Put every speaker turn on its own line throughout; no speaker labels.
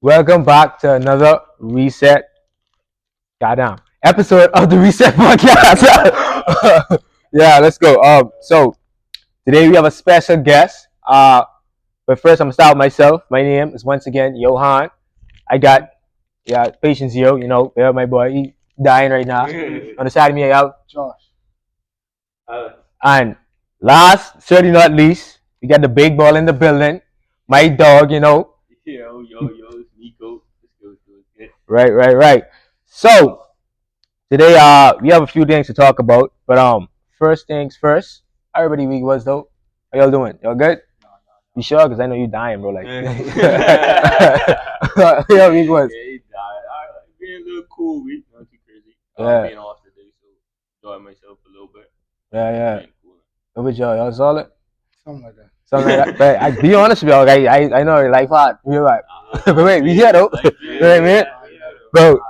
Welcome back to another Reset Goddamn episode of the Reset Podcast. Yeah, let's go. So today we have a special guest. But first I'm gonna start with myself. My name is once again Johan. I got patience here. Yeah, my boy, he dying right now. On the side of me, I have Josh. And last, certainly not least, we got the big ball in the building. My dog.
Yo, it's Nico. Let's go.
Right. So today, we have a few things to talk about, but first things first. How everybody week was though? How y'all doing? Y'all good? You sure? Cause I know you dying, bro. Like, how your week was?
Yeah, he died. Being a little cool week, not too crazy.
Yeah.
Being off today, so enjoying myself a little bit.
Yeah.
Being cool.
What about y'all? Y'all solid?
Something like that.
Something like that. But I be honest with y'all, I know life hard. You're right. But wait, we here though. You know what I mean? Bro,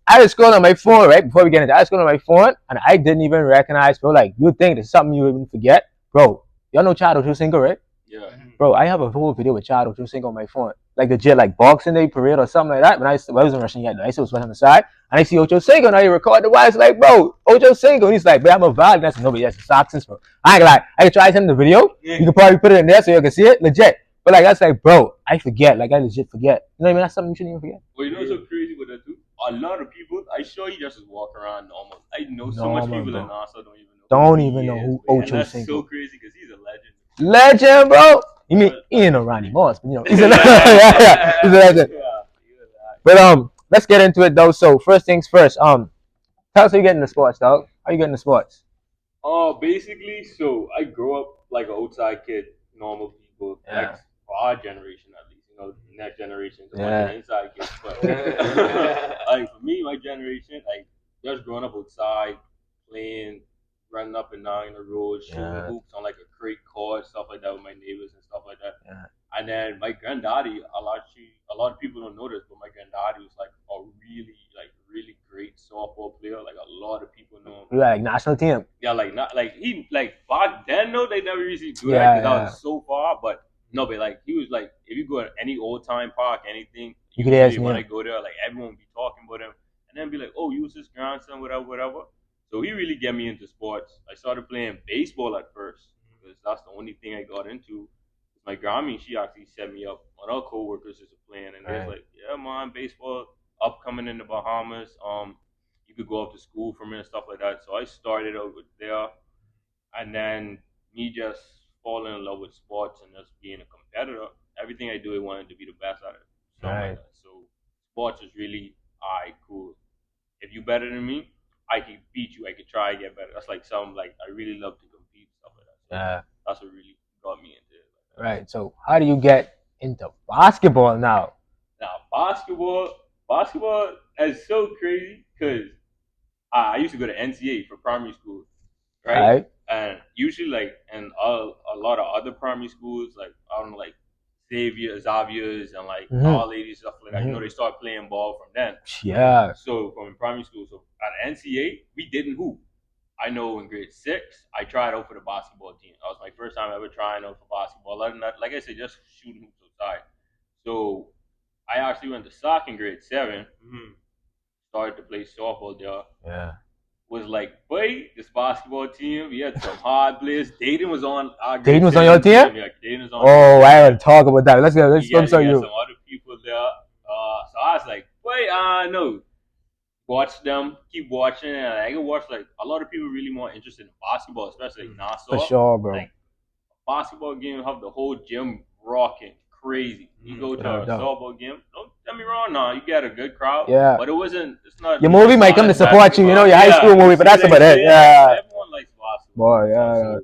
I was scrolling on my phone, right? Before we get into it, I was scrolling on my phone and I didn't even recognize, bro. Like, you would think it's something you wouldn't forget. Bro, y'all know Chad Ochocinco, right?
Yeah.
Bro, I have a whole video with Chad Ochocinco on my phone. Like legit, like Boxing Day parade or something like that. When I wasn't rushing yet, though. I still was on the side. And I see Ochocinco and I record the wires like, bro, Ochocinco. And he's like, bro, I'm a violent. I said, no, but that's a substance, bro. I ain't gonna lie. I can try sending the video. You can probably put it in there so you can see it. Legit. But like, that's like, bro, I forget. Like, I legit forget. You know what I mean? That's something you shouldn't even forget.
Well, you know what's so crazy with that too? A lot of people, I sure you just walk around normal. I know so much people in NASA don't even know
who
who
Ocho
That's
Cinco.
so crazy because he's a legend.
Legend, bro. You mean he ain't no Ronnie Moss, but he's a legend. He's a legend. But let's get into it though. So first things first. Tell us how you get into sports, dog. How you get into sports?
Basically, so I grew up like an outside kid, normal people,
Yeah.
like for our generation at least. The next generation is a bunch
Yeah.
of inside kids. But like for me, my generation, like just growing up outside, playing, running up and down the road, shooting
Yeah.
hoops on like a crate court, stuff like that with my neighbors and stuff like that.
Yeah.
And then my granddaddy, a lot of people don't know this, but my granddaddy was like a really great softball player. Like a lot of people know him.
You got like national team.
Yeah, like not like he like back then though they never usually do
Yeah,
that because I
yeah.
was so far. But no, but like he was like if you go to any old time park, anything,
You could ask
usually when
me.
I go there, like everyone would be talking about him, and then be like, oh, you was his grandson, whatever. So he really get me into sports. I started playing baseball at first because that's the only thing I got into. My Grammy, she actually set me up. One of our coworkers is playing, and they're
Right.
like, yeah, man, baseball upcoming in the Bahamas. You could go up to school from it and stuff like that. So I started over there, and then me just falling in love with sports and just being a competitor. Everything I do, I wanted to be the best at it. Something
Right.
like that. So sports is really alright, cool. If you better than me, I can beat you. I could try to get better. That's like something like I really love to compete, stuff like that. So
Yeah.
that's what really got me into it.
Right. So how do you get into basketball now?
Now basketball is so crazy because I used to go to NCA for primary school, right?
Right.
And usually, like, in a lot of other primary schools, like I don't know, like Xavier's, and like Our Ladies stuff like that. They start playing ball from then.
Yeah.
So from primary school, so at NCA we didn't hoop. I know in grade 6, I tried out for the basketball team. That was my first time ever trying out for basketball. Other than that, like I said, just shooting hoops outside. So I actually went to soccer in grade 7. Started to play softball there.
Yeah.
Was like, boy, this basketball team, we had some hard players. Dayton was on our grade
Dayton was on
7
your team?
Yeah, Dayton was on.
Oh, I want to talk about that. Let's go. Let's
yeah,
focus on
you.
you.
Some other people there. So I was like, boy, no. Watch them, keep watching, and I can watch like a lot of people really more interested in basketball, especially like Nassau.
For sure, bro.
Like basketball game, have the whole gym rocking, crazy. You go to a softball game, don't get me wrong, now you got a good crowd.
Yeah.
But it's not.
Your movie might come to support you, your high school movie, but that's about it. Yeah.
Everyone likes basketball.
Boy, yeah.
So,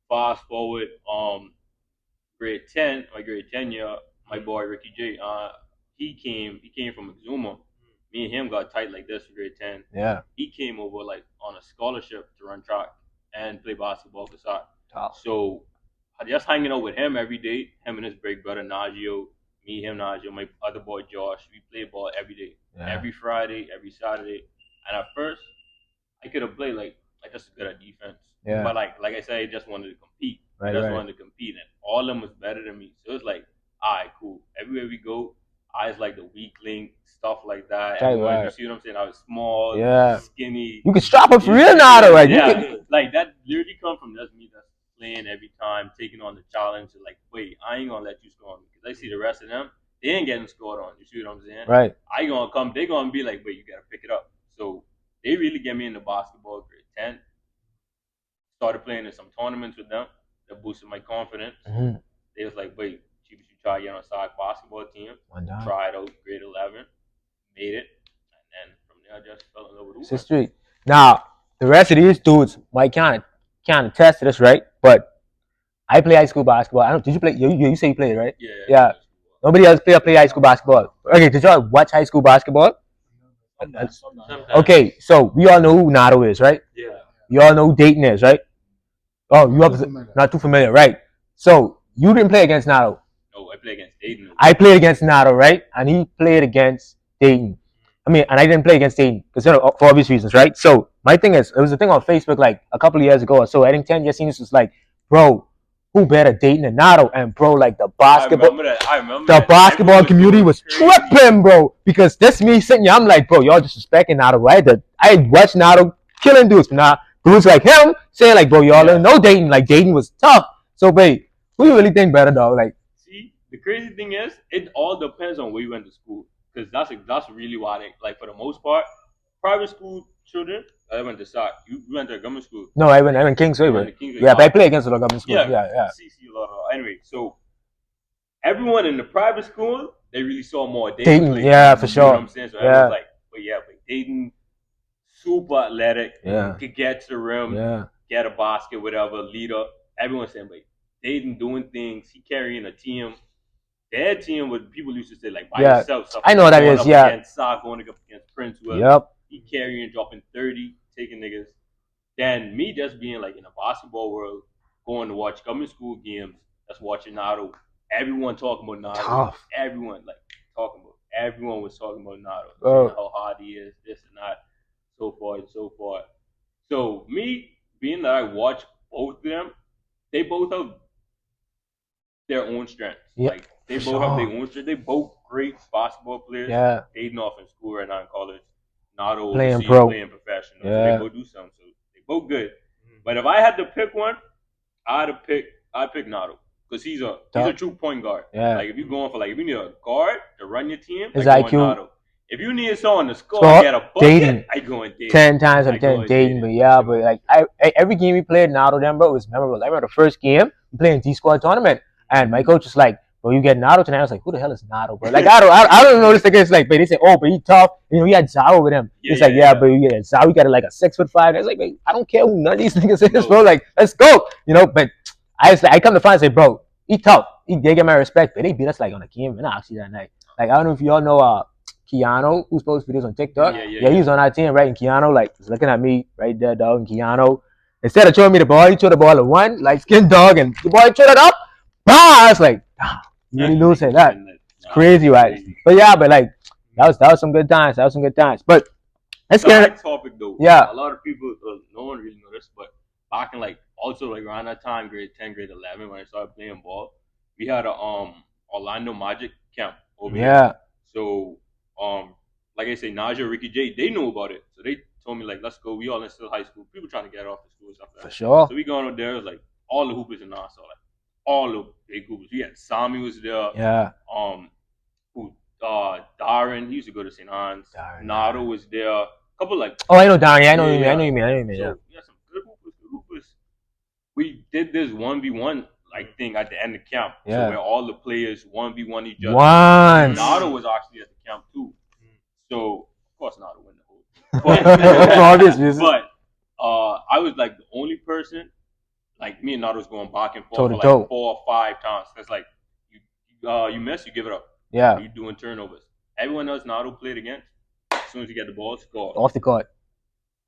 fast forward, grade 10, my grade 10 year, my boy Ricky J, he came from Exuma. Me and him got tight like this in grade 10.
Yeah.
He came over like on a scholarship to run track and play basketball for soccer.
Oh.
So I just hanging out with him every day, him and his big brother Najio, me, him, Najio, my other boy Josh. We played ball every day, every Friday, every Saturday. And at first, I could have played like just good at defense.
Yeah.
But like I said, I just wanted to compete. Wanted to compete, and all of them was better than me. So it was like, all right, cool. Everywhere we go, I guys like the weak link, stuff like that.
Right,
Everyone, you
right.
see what I'm saying? I was small,
Yeah.
skinny.
You can strap up for real now, though. Like,
Yeah,
you can,
like that literally come from just me that's playing every time, taking on the challenge. Like, wait, I ain't gonna let you score on me because I see the rest of them, they ain't getting scored on. You see what I'm saying?
right.
I gonna come, they gonna be like, wait, you gotta pick it up. So they really get me into basketball grade 10. Started playing in some tournaments with them that boosted my confidence.
Mm-hmm.
They was like, wait, you should try to get on a side basketball team. Tried out grade 11, made it, and then from there I just fell in love with
It's
hooping.
history. Now, the rest of these dudes might kind of attest to this, right? But I play high school basketball. I don't. Did you play? You say you played, right? Yeah. Nobody else play high school basketball. Okay, did y'all watch high school basketball?
Sometimes.
Okay, so we all know who Nato is, right?
Yeah.
We all know who Dayton is, right? Oh, you have not too familiar, right? So you didn't play against Nato.
No, I played against Dayton.
I played against Nato, right? And he played against Dayton. I mean, and I didn't play against Dayton because for obvious reasons, right? So my thing is, it was a thing on Facebook like a couple of years ago or so. I think 10 years since was like, bro, who better Dayton than Nato? And bro, like the basketball,
I remember
the
that.
basketball community was tripping, bro. Because that's me sitting here, I'm like, bro, y'all disrespecting Nato, right? I watched Nato killing dudes, but now dudes like him saying like, bro, y'all don't know Dayton. Like Dayton was tough. So, babe, who you really think better, dog? Like,
see, the crazy thing is, it all depends on where you went to school. Because that's really why they, like, for the most part, private school children, I went to SOC. You went to a government school.
No, I went Kingsway. Yeah, but I play against the government school. Yeah.
CC a lot. Anyway, so everyone in the private school, they really saw more
Dayton. Yeah, for sure.
You know what I'm saying? So everyone's like, but Dayton, super athletic.
Yeah.
Could get to the rim, get a basket, whatever, leader. Everyone's saying, but Dayton doing things, he carrying a team. Their team, what people used to say, like, by yourself.
I know what that is, yeah.
Against SOC, going up against Prince Will.
Yep.
He carrying, dropping 30, taking niggas. Then me just being, like, in the basketball world, going to watch government school games, just watching Nato. Everyone talking about Nato.
Tough.
Everyone, like, everyone was talking about Nato.
Oh.
How hard he is, this and that, so forth and so forth. So me, being that I watch both of them, they both have their own strengths.
Yep.
Like, they both have their own strengths. They both great basketball players.
Yeah.
Dayton off in school right now in college. Nato
playing pro.
Playing professional.
Yeah.
So they both do something. So they both good. But if I had to pick one, I'd pick Nato. Because he's a true point guard.
Yeah.
Like, if you're going for, like, if you need a guard to run your team,
his
I
IQ.
go Nato. If you need someone to score, get a bucket,
Dayton.
I go in Dayton.
10 times out of 10 Dayton. But yeah, but like every game we played Nato, then bro, it was memorable. I remember the first game we played in D-Squad tournament, and my coach was like, "Bro, you get Nato tonight." I was like, "Who the hell is Nato, bro?" Like I don't know this thing. It's like, but they say, "Oh, but he tough." You know, he had Zaro with him. It's like, yeah, but you get Zaro. You got like a 6'5". It's like, I don't care who none of these niggas is, bro. Like, let's go. You know, but I come to find and say, bro, he tough. They get my respect, but they beat us like on a game. And actually that night, like I don't know if y'all know Keanu, who's posted videos on TikTok. Yeah, he was on our team, right? And Keanu, like, was looking at me right there, dog. And Keanu, instead of throwing me the ball, he threw the ball at one, like skin dog, and the boy threw it up. Bah! I was like, you really losing that. It's crazy, right? But yeah, but like, that was some good times. But let's get
it. Topic though.
Yeah.
A lot of people, no one really knows this, but back in like also like around that time, grade 10, grade 11, when I started playing ball, we had a Orlando Magic camp over here. So like I say, Naja, Ricky J, they knew about it. So they told me like, let's go. We all in still high school. People trying to get off the school and stuff like that.
For sure.
So we going over there, it was like all the hoopers in Nassau, like all the big hoopers. We had Sami was there.
Yeah.
Darren, he used to go to St. Hans. Nato was there. A couple like.
Oh, I know Darren. Yeah, I know you mean.
So we had some good hoopers. We did this 1v1 like thing at the end of camp.
Yeah.
So where all the players 1v1 each other. Nato was actually at the camp too. So of course Nato won the whole.
For obvious reasons.
But I was like the only person. Like me and Nato was going back and forth for like 4 or 5 times. It's like you miss, you give it up.
Yeah.
You doing turnovers. Everyone else Nato played against. As soon as you get the ball, score.
Off the court.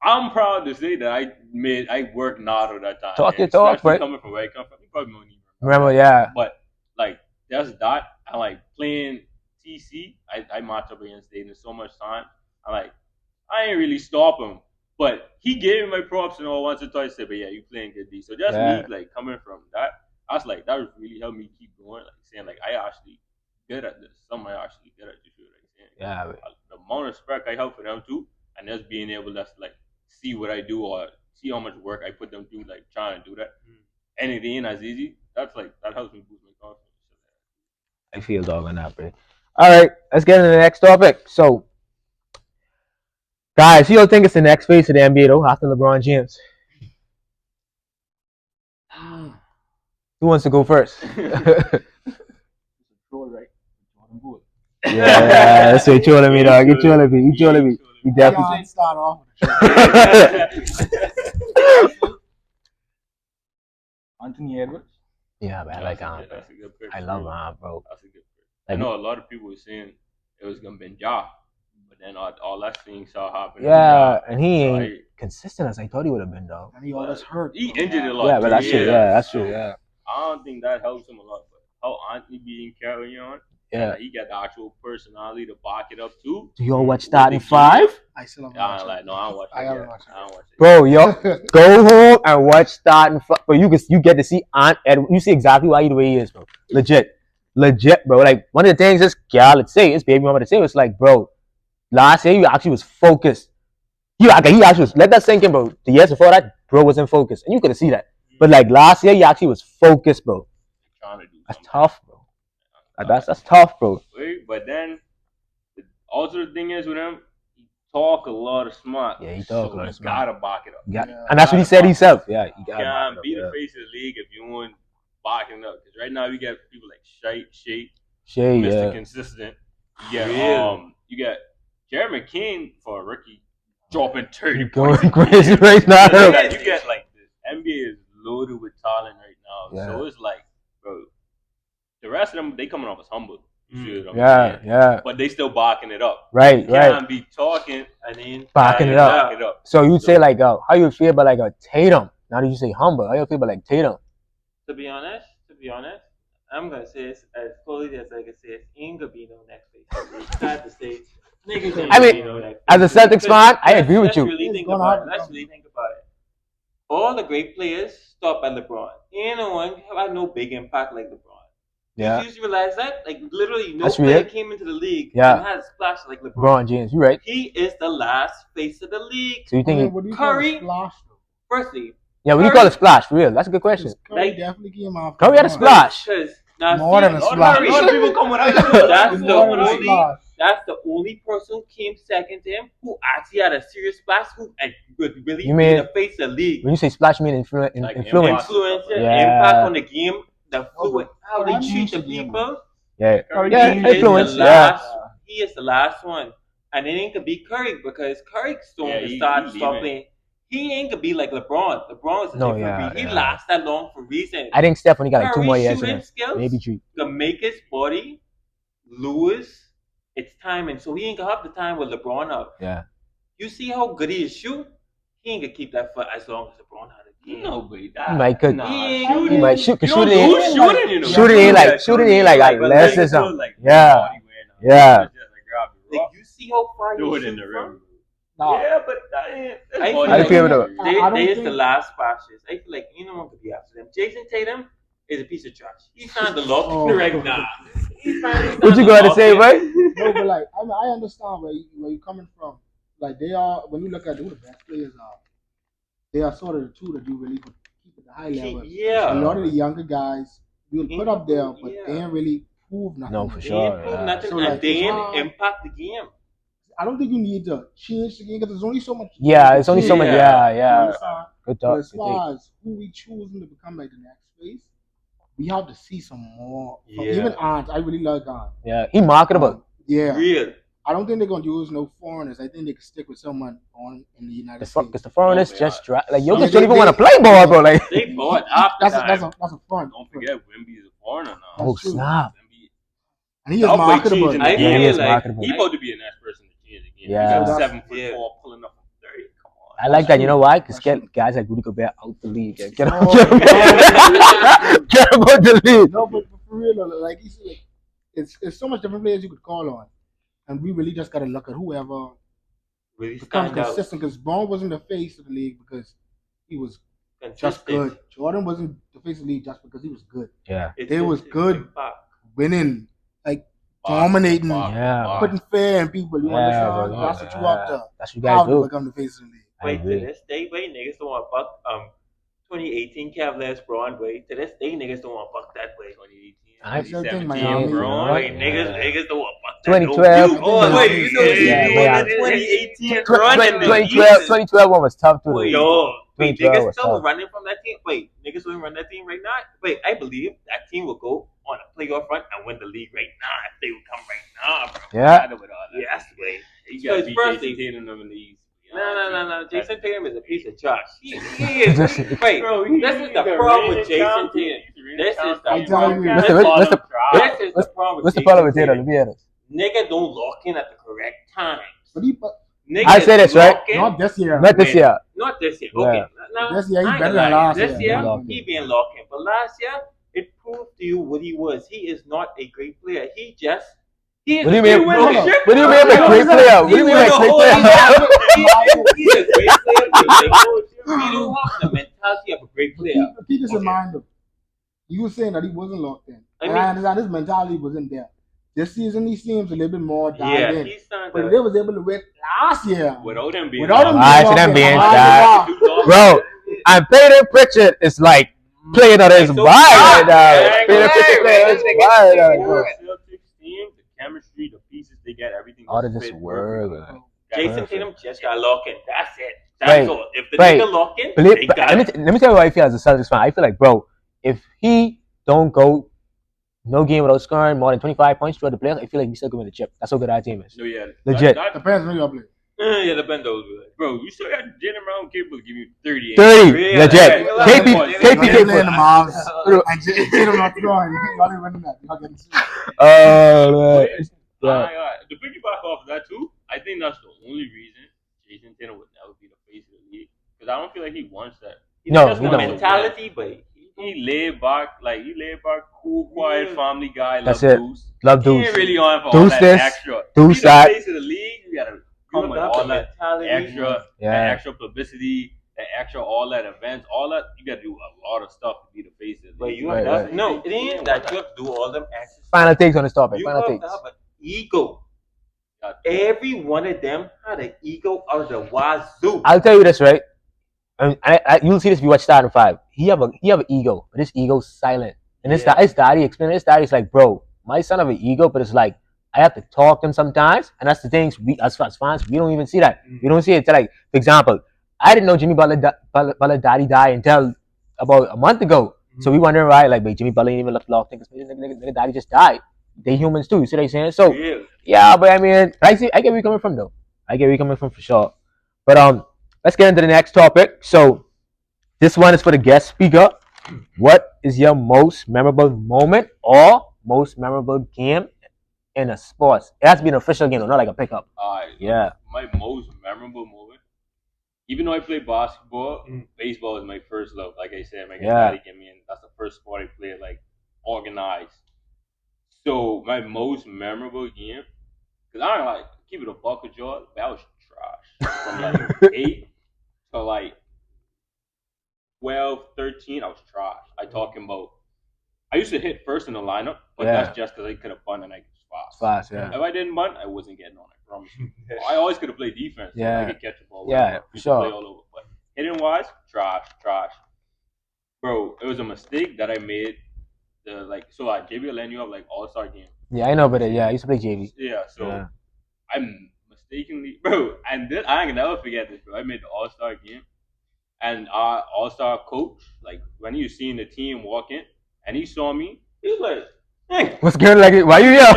I'm proud to say that I worked Nato that time.
Talk your talk, right?
Coming from where I come from, you probably don't even
remember. Yeah.
But like that's that. I like playing TC. I match up against Dayton so much time. I ain't really stop him. But he gave me my props and all once or twice. Said, but yeah, you playing good D. So just me like coming from that, I was like that really helped me keep going. Like saying like I actually good at this. Some are actually good at this shit. Like saying,
Yeah, man.
the amount of respect I have for them too, and just being able to like see what I do or see how much work I put them through, like trying to do that. And it ain't as easy. That's like that helps me boost my confidence.
I feel dog on that, bro. All right, let's get into the next topic. So, guys, you don't think it's the next phase of the NBA though after LeBron James? Who wants to go first? Yeah, that's what you're telling me, dog. You're telling me. You're telling me. You definitely
start off. Anthony Edwards.
Yeah, man, I like him.
That's a good pick.
I love him, bro.
That's a good pick. I know a lot of people were saying it was gonna be Ja, but then all that thing saw happen.
Yeah, and he ain't consistent as I thought he would have been, though.
And he always hurt.
He injured a lot.
Yeah, but that's true. Yeah, that's true. Yeah.
I don't think that helps him a lot. But how Anthony being carried on,
yeah,
he got the actual personality to back it up too.
Do y'all watch Starting Five?
I still haven't
watched it. I don't watch it. I
haven't watched it.
Bro, yo, go home and watch Starting Five. But you get to see Aunt Edward. You see exactly why he the way he is, bro. Legit, bro. Like one of the things this gal would say, this baby mama would say, was like, bro, last year you actually was focused. He actually was. Let that sink in, bro. The years before that, bro wasn't focused, and you could see that. But like last year, he actually was focused, bro. That's tough, bro. That's tough, bro.
But then, also the thing is with him, he talk a lot of smart.
Yeah, he talk a lot of smart.
Gotta back it up.
Yeah. And that's what he said himself. Yeah, you gotta back it up.
Be the face of the league if you want backing it up. Because right now you got people like Shea, Mr. Consistent. You got Jeremy McCain for a rookie dropping 30 points.
Going crazy right now.
You get like this NBA is loaded with talent right now.
Yeah.
So it's like, bro, the rest of them, they coming off as humble.
Yeah.
But they still backing it up.
Right.
You can't be talking and then
backing it up. So you'd say like, how you feel about like a Tatum? Now that you say humble, how you feel about like Tatum?
To be honest, I'm gonna say it's as fully as I can say it ain't gonna be no next phase. It's sad to say.
I mean, as a Celtics fan, I agree with you.
Let's really think about it. All the great players stop at LeBron. Ain't no one had no big impact like LeBron.
Yeah.
You realize that? Like literally no player came into the league and had a splash like
LeBron James, you right.
He is the last face of the league.
So you think
Curry, firstly.
Yeah, what do you call a splash? For real? That's a good question.
Curry definitely came off.
Curry had a splash.
More than a splash.
People come that's the only person who came second to him who actually had a serious splash who would really be the face of the league.
When you say splash, you mean influence?
Impact on the game, how they treat the people.
Yeah,
influence. He is the last one. And it ain't gonna be Curry because Curry's going to stop playing. He ain't gonna be like LeBron. LeBron is a different breed. He lasts that long for a reason.
I think Steph only got like 2 more years. Maybe 3.
To make his body lose its time, and so he ain't gonna have the time with LeBron up.
Yeah.
You see how good he is shoot? He ain't gonna keep that foot as long as LeBron had it.
No, but
he might could.
He
might shoot. Shooting
ain't
like athleticism. Yeah.
Like you see how far
do it in the rim.
No.
Yeah, but that ain't.
They is the last passes. I feel like anyone could be after them. Jason Tatum is a piece of trash. He's trying to lock right now.
What you got to say, right?
No, but like I understand where you're coming from. Like they are, when you look at who the best players are, they are sort of the two that you really keep at the high level.
Yeah.
A lot of the younger guys you'll put up there, but they ain't really prove nothing.
No, for sure.
They ain't prove nothing, and they ain't impact the game.
I don't think you need to change the game because there's only so much.
Yeah, it's only so much. Yeah.
Good talk. But as far as who we choosing to become like the next phase, we have to see some more. Even Ant, I really like Ant.
Yeah, he marketable.
Real.
I don't think they're gonna use no foreigners. I think they can stick with someone in the United States.
Because the foreigners just like you don't even want to play ball, bro. Like
they bought after
that's a front.
Don't forget Wemby is a foreigner now.
Oh snap!
And he is marketable.
He is marketable.
He about to be a nice person to change the game.
Yeah.
7'4", pulling up from 30. Come on.
I like that. You know why? Because get guys like Rudy Gobert out the league. Get him out the league.
No, but for real, like you see, it's so much different players you could call on. And we really just got to look at whoever
really
becomes consistent. Because Braun wasn't the face of the league because he was just good. Jordan wasn't the face of the league just because he was good.
Yeah.
They was good winning. Like, dominating,
yeah,
putting fear in people. You understand?
Bro,
That's what you want to.
That's what you guys do.
Become the face of the league.
Wait, to this day, wait, niggas don't want to buck 2018 Cavaliers Broadway. To this day, niggas don't want to buck that way.
2018, 2017
Broadway. Niggas don't want to buck that.
2012.
Oh, wait, you know, 2018 run.
2012 one was tough too.
Wait, niggas still running from that team. Wait, niggas will run that team right now. Wait, I believe that team will go on a playoff run and win the league right now if they would come right now, bro.
Yeah.
Yes, wait.
You got to beat Jason Tatum in the East.
No. Jason Tatum is a piece of trash. He is. Wait, bro, this is the problem with Jason Tatum. This is the problem.
What's the problem with Tatum? Let me hear this.
Nigga don't lock in at the correct times.
I say this, right?
Not this year.
Not this year.
Not this year. Okay. Now,
this year, he better than last year.
This year, he been locked in. But last year, it proved to you what he was. He is not a great player. He is.
What do you mean? What do you mean a great player? What do you mean a great player?
He's a great player. He don't have the mentality of a great player.
Keep this in mind, though. You were saying that he wasn't locked in. I understand his mentality wasn't there. This season, he seems a little bit more dialed in. But they was able to win last year.
Without him being
bro, and Peyton Pritchard is like playing on his vibe right now. Peyton Pritchard playing on his vibe right now.
The chemistry, the pieces they get, everything.
All of this work.
Jason Tatum just got locked in. That's it. That's all. If the nigga lock in,
let me tell you how I feel as a Celtics fan. I feel like, bro, if he don't go no game without scoring more than 25 points throughout the playoffs, I feel like we still going to the chip. That's how good our team is.
No, yeah.
Legit.
Depends when you play.
Yeah, depends on bro, you still got Jalen Brown capable of giving you 30.
30, legit. KP
capable. In the mouths. And Tatum not throwing. Y'all ain't winning that. Y'all getting sued.
Oh, man.
To piggyback off of that, too, I think that's the only reason Jason Tatum would never be the face of the league. Because I don't feel like he wants that.
He don't.
Mentality, but
he laid back, cool, quiet, family guy.
That's it.
Deuce.
Love Deuce.
He ain't really on for all that extra.
Deuce that.
Face of the league, you gotta come with all that extra publicity, that extra all that events, all that. You gotta do a lot of stuff to be the face of the league.
No, it ain't that you have to do all them extra.
Final takes on this topic. Final takes.
You have to have an ego. Every one of them had an ego out of the wazoo.
I'll tell you this, right? You'll see this if you watch Starting Five. He have an ego, but his ego's silent. And his daddy explained. His daddy's like, bro, my son have an ego, but it's like I have to talk to him sometimes, and that's the things we as fans we don't even see that. We don't see it. Like, for example, I didn't know Jimmy Butler daddy died until about a month ago. So we wondering why, like, wait, Jimmy Butler ain't even left locked in because nigga daddy just died. They humans too. You see what I'm saying? So yeah, but I mean, I get where you're coming from though. I get where you're coming from for sure. But let's get into the next topic. So this one is for the guest speaker. What is your most memorable moment or most memorable game in a sports? It has to be an official game, not like a pickup. Yeah.
My most memorable moment, even though I play basketball, baseball is my first love. Like I said, my daddy gave me in. That's the first sport I played, like, organized. So my most memorable game, because I don't like keep it a buck of jaw, that was trash. From like 8 to like 12, 13, I was trash. I used to hit first in the lineup, but that's just because I could have bunt and I could fast.
Yeah.
If I didn't bunt, I wasn't getting on. I promise you. I always could have played defense.
Yeah.
I could catch the ball.
Yeah, for sure.
Play all over. But hitting wise, trash. Bro, it was a mistake that I made. JB Len, you have like all-star game.
Yeah, I know, but I used to play JV.
Yeah, so I'm mistakenly, bro, and this, I ain't gonna never forget this, bro. I made the all-star game, and our all-star coach, like, when he was seeing the team walk in, and he saw me, he was like, hey.
What's good? Like, why you here?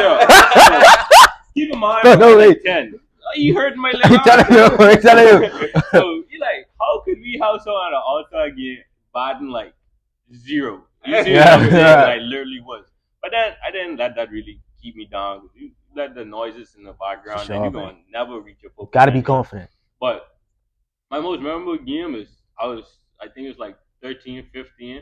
Keep in mind, like 10. You heard my leg.
I'm telling you.
So, he like, how could we have someone at an all-star game batting like 0? You see I literally was. But then I didn't let that really keep me down. You let the noises in the background, and you're going to never reach your full
potential. Got to be confident.
But my most memorable game is, I think it was like 13, 15,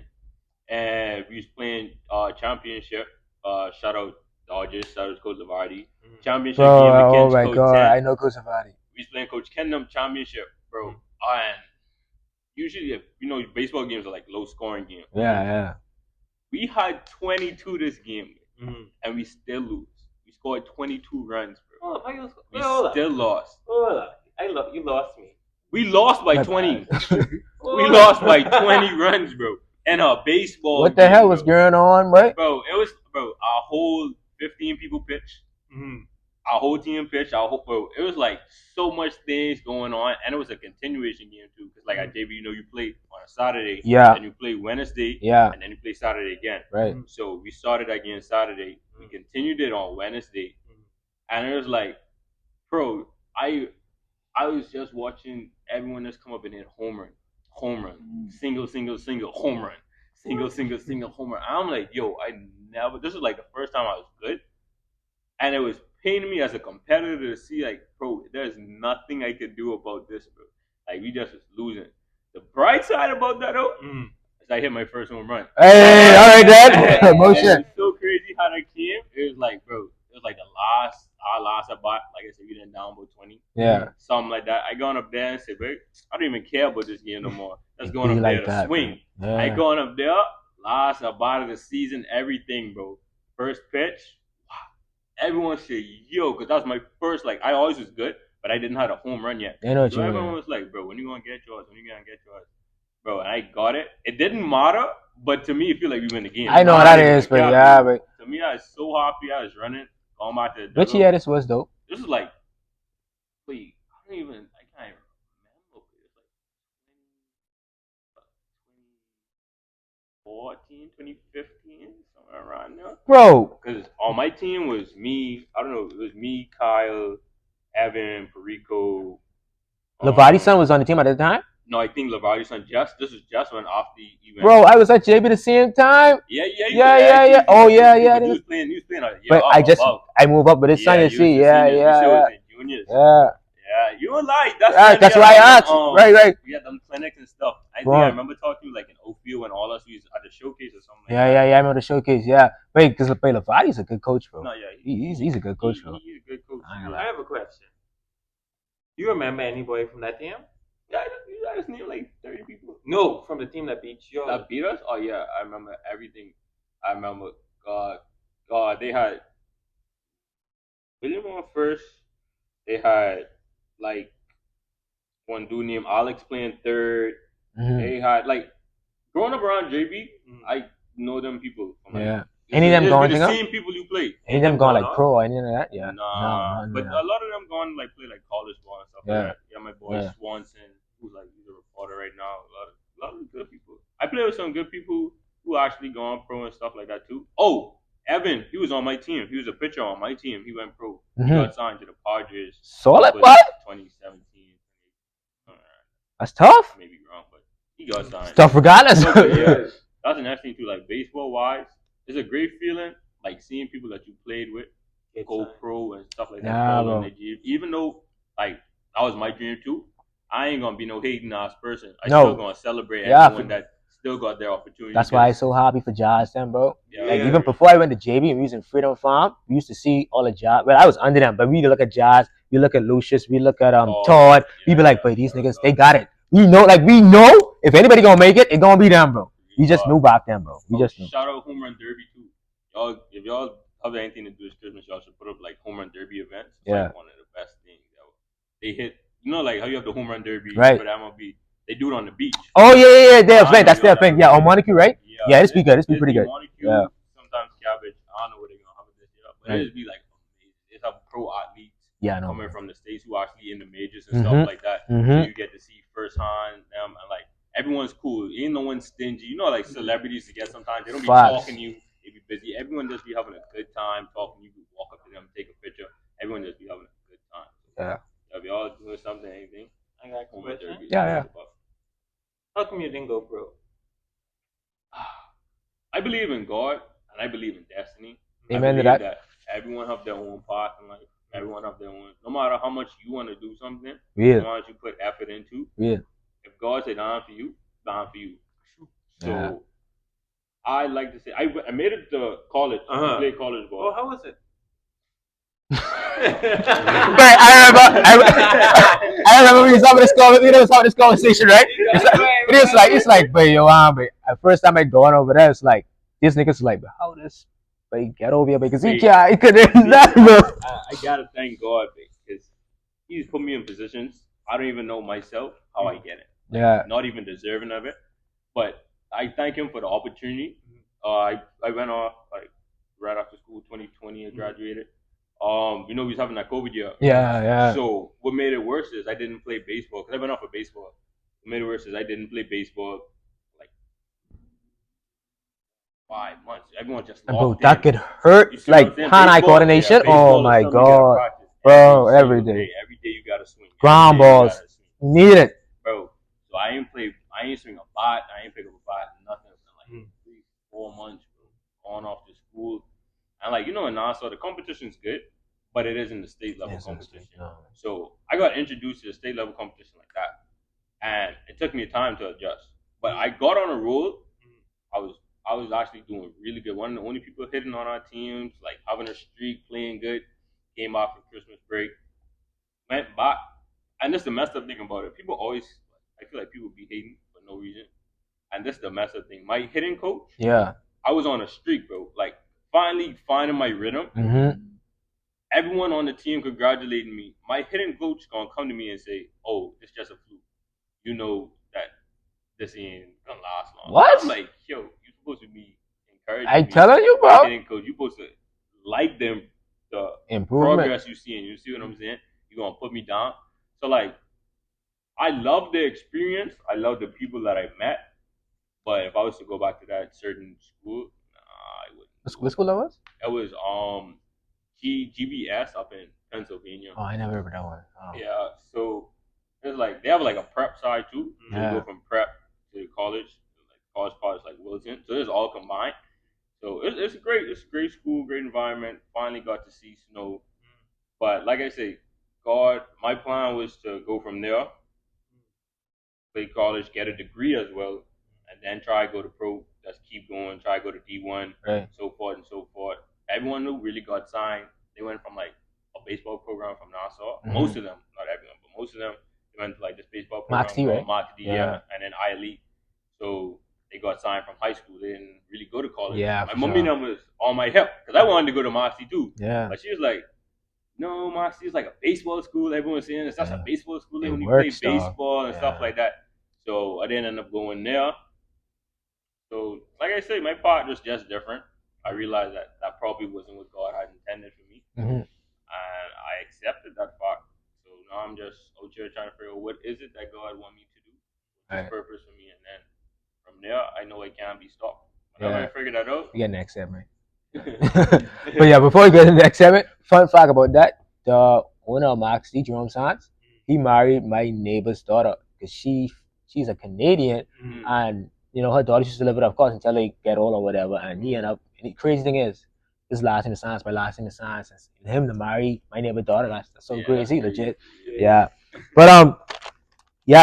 and we was playing championship. Shout out Dodgers, shout out Coach Zavardi. Championship game against
oh my
Coach
God,
10.
I know Coach Zavardi.
We was playing Coach Kendom championship, bro. And usually, baseball games are like low scoring games.
Yeah.
We had 22 this game, and we still lose. We scored 22 runs, bro.
Oh,
We still lost.
You lost me.
We lost by 20. We lost by 20 runs, bro. And a baseball.
What the hell was going on, bro?
Bro, it was our whole 15 people pitch.
Mm-hmm.
Our whole team pitched. Bro, it was like so much things going on, and it was a continuation game too. Because like at JV, you play on a Saturday, and you play Wednesday, and then you play Saturday again.
Right.
So we started again Saturday. We continued it on Wednesday, and it was like, bro, I was just watching everyone just come up and hit home run, single, home run, single, home run. I'm like, yo, this was like the first time I was good, and it was paining me as a competitor to see, like, bro, there's nothing I could do about this, bro. Like, we just was losing. The bright side about that, though, is I hit my first home run.
Hey, all right, Dad. Motion.
It was so crazy how that came. It was like, bro, it was like our last about, like I said, we didn't down about 20.
Yeah.
Something like that. I gone up there and said, bro, I don't even care about this game no more. Let's go up there to swing. Yeah. I gone up there, last about of the season, everything, bro. First pitch. Everyone said, yo, because that was my first, like, I always was good, but I didn't have a home run yet.
I know what
so everyone was like, bro, when you going to get yours? Bro, and I got it. It didn't matter, but to me, it feel like we win the game.
I know how that is, but yeah, but...
To me, I was so happy I was running, going back to the
Which year this was, though?
This is like, wait, I can't even remember. It's like 2015, somewhere around there.
Bro.
Because on my team was me, I don't know, it was me, Kyle, Evan, Perico.
Lavati's son was on the team at the time?
No, I think Lavati's son this was just went off the event.
Bro, I was at JB the same time.
Yeah.
Oh, yeah.
He was playing
but I moved up with his son, you see. Yeah.
Juniors.
Yeah.
Yeah, you were like
that's why I asked. Right.
We had them clinics and stuff. I remember talking to you like in Oakville when all us was at the showcase or something.
Yeah. I remember the showcase. Yeah, wait, because Lavati's a good coach, bro.
No, yeah,
he's a good coach, bro.
He's a good coach.
I have a question. Do you remember anybody from that team?
Yeah, I just knew like 30 people.
No, from the team that beat you.
That beat us? Oh yeah, I remember everything. I remember God, they had William on first. They had like one dude named Alex playing third. Mm-hmm. They had like growing up around JB, I know them people.
Any of them going
the same people you play.
Any of them going like pro or anything like that? Yeah.
No. But a lot of them going like play like college ball and stuff like that. Yeah, my boy Swanson, who's like he's a reporter right now. A lot of good people. I play with some good people who actually gone pro and stuff like that too. Oh, Evan, he was on my team. He was a pitcher on my team. He went pro. He got signed to the Padres.
Solid what?
2017.
That's tough.
Maybe wrong, but he got signed.
It's tough regardless.
That's the next thing too. Like baseball wise, it's a great feeling. Like seeing people that you played with go pro and stuff like that. Even though like that was my dream too, I ain't gonna be no hating ass person. Still gonna celebrate everyone that still got their opportunity.
That's why I'm so happy for Jazz then, bro. Even before I went to JB and we was in Freedom Farm, we used to see all the Jazz. Well, I was under them, but we look at Jazz, we look at Lucius, we look at Todd. We be like, but these niggas, they got it. We know if anybody gonna make it gonna be them, bro. We just knew back then, bro. We just knew.
Shout out Home Run Derby too. Y'all, if y'all have anything to do with Christmas, y'all should put up like Home Run Derby events. It's like one of the best things ever. They hit, like how you have the Home Run Derby for the MLB. They do it on the beach.
Oh yeah, their event. That's their thing. Yeah, on Montague, right? Yeah, this be good. This be pretty good.
Montague, sometimes Cabbage. I don't know where they're gonna have it this year, but it just be like amazing. They have pro athletes coming from the States who are actually in the majors and stuff like that. So you get to see firsthand them and like everyone's cool. Ain't no one stingy. Like celebrities to get sometimes they don't be talking to you. They be busy. Everyone just be having a good time talking. You can walk up to them, take a picture. Everyone just be having a good time. If y'all doing something, anything,
I got a question.
Yeah.
How come you didn't go pro?
I believe in God and I believe in destiny.
Amen to that.
Everyone have their own path in life. Everyone have their own. No matter how much you want to do something, no matter you put effort into. If God said down for you, down for you. So I like to say I made it to college. I played college ball.
Oh, how was it?
Right, I remember we was having this conversation, right? It's like, but yo, the first time I going over there, it's like these niggas like, but how this But get over here because he couldn't.
I gotta thank God because He's put me in positions I don't even know myself how I get it.
Yeah.
Not even deserving of it, but I thank Him for the opportunity. I went off like right after school, 2020, I graduated. We was having that COVID year.
Yeah.
So what made it worse is I didn't play baseball because I went off of baseball. What made it worse is I didn't play baseball like 5 months. Everyone just locked
Bro,
in.
that could hurt. Like hand-eye coordination. Oh my God, bro! Every day.
Every day you gotta swing.
Ground balls. Need it,
bro. So I ain't swing a bat. I ain't pick up a bat. Nothing for like 3-4 months, bro. On off to school, and like in Nassau, the competition's good, but it isn't the state level competition. No. So I got introduced to the state level competition like that, and it took me time to adjust. But I got on a roll. I was actually doing really good. One of the only people hitting on our teams, like having a streak, playing good. Came off for Christmas break, went back, and this is the messed up thing about it. People always, I feel like people be hating for no reason, and this is the messed up thing. My hitting coach, I was on a streak, bro. Like finally finding my rhythm.
Mm-hmm.
Everyone on the team congratulating me. My hitting coach gonna come to me and say, "Oh, it's just a fluke. You know that this ain't gonna last long."
What?
I'm like, yo, you're supposed to be encouraging.
I telling you, bro.
Hitting coach, you're supposed to like them. The
improvement
progress you see, and you see what I'm saying. You're gonna put me down. So like, I love the experience. I love the people that I met. But if I was to go back to that certain school, I wouldn't.
What school that was?
It was GBS up in Pennsylvania.
Oh, I never heard of that one. Oh.
Yeah, so it's like they have like a prep side too. So you go from prep to college, like college parts like Wilson. So it's all combined. So it's great. It's a great school, great environment. Finally got to see snow. But like I say, my plan was to go from there, play college, get a degree as well, and then try to go to pro. Just keep going, try to go to D1, so forth and so forth. Everyone who really got signed, they went from like a baseball program from Nassau. Mm-hmm. Most of them, not everyone, but most of them, they went to like this baseball program from Max D, and then I Elite. So they got signed from high school. They didn't really go to college.
Yeah,
my mommy was on my hip because I wanted to go to Moxie too.
Yeah.
But she was like, no, Moxie is like a baseball school. Everyone's saying it's just a baseball school when you play baseball and stuff like that. So I didn't end up going there. So like I say, my part was just different. I realized that probably wasn't what God had intended for me. And I accepted that fact. So now I'm just out here trying to figure out what is it that God want me to do. What's His purpose for me, and then from there, I know I can't be stopped. Whenever I figure that out,
we get next segment. But yeah, before we go to the next segment, fun fact about that: the owner of Max D, Jerome Sands, he married my neighbor's daughter because she's a Canadian, and her daughter used to live with her, of course, until they get old or whatever. And he ended up. And the crazy thing is, this last in the science by last in the science, and him to marry my neighbor's daughter. That's so crazy, legit. Yeah. But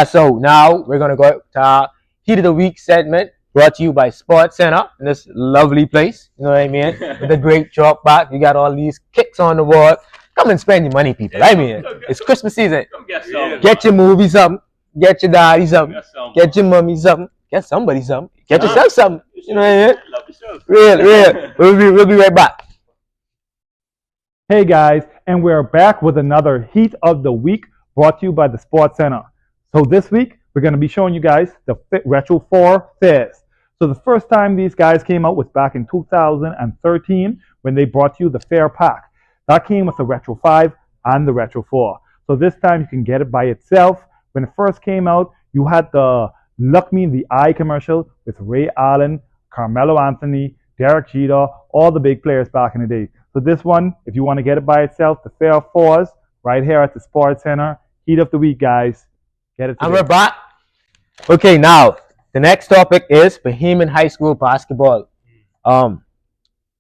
so now we're gonna go to our Heat of the Week segment, brought to you by Sports Center in this lovely place. You know what I mean? With a great drop back. You got all these kicks on the wall. Come and spend your money, people. I mean, it's Christmas season. Get your movie something. Get your daddy something. Get your mommy something. Get somebody something. Get yourself something. You know what I mean?
Love yourself.
Real. We'll be right back.
Hey guys, and we're back with another Heat of the Week brought to you by the Sports Center. So this week, we're going to be showing you guys the Retro 4 Fairs. So the first time these guys came out was back in 2013 when they brought you the Fair Pack. That came with the Retro 5 and the Retro 4. So this time you can get it by itself. When it first came out, you had the Look Me in the Eye commercial with Ray Allen, Carmelo Anthony, Derek Jeter, all the big players back in the day. So this one, if you want to get it by itself, the Fair 4s, right here at the Sports Center. Heat of the Week, guys. Get it today.
And we're back. Okay, now, the next topic is Bohemian High School basketball.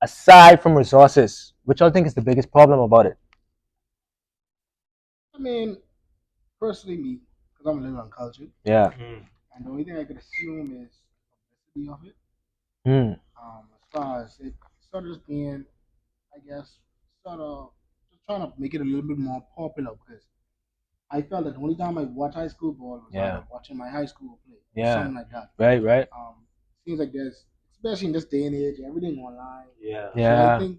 Aside from resources, which I think is the biggest problem about it?
I mean, personally, me, because I'm a little uncultured.
Yeah.
And the only thing I could assume is the publicity of it. As far as it sort of just being, I guess, sort of just trying to make it a little bit more popular, because I felt that the only time I watch high school ball was watching my high school play. Something like that.
Right.
Seems like there's especially in this day and age, everything online.
Yeah.
So I think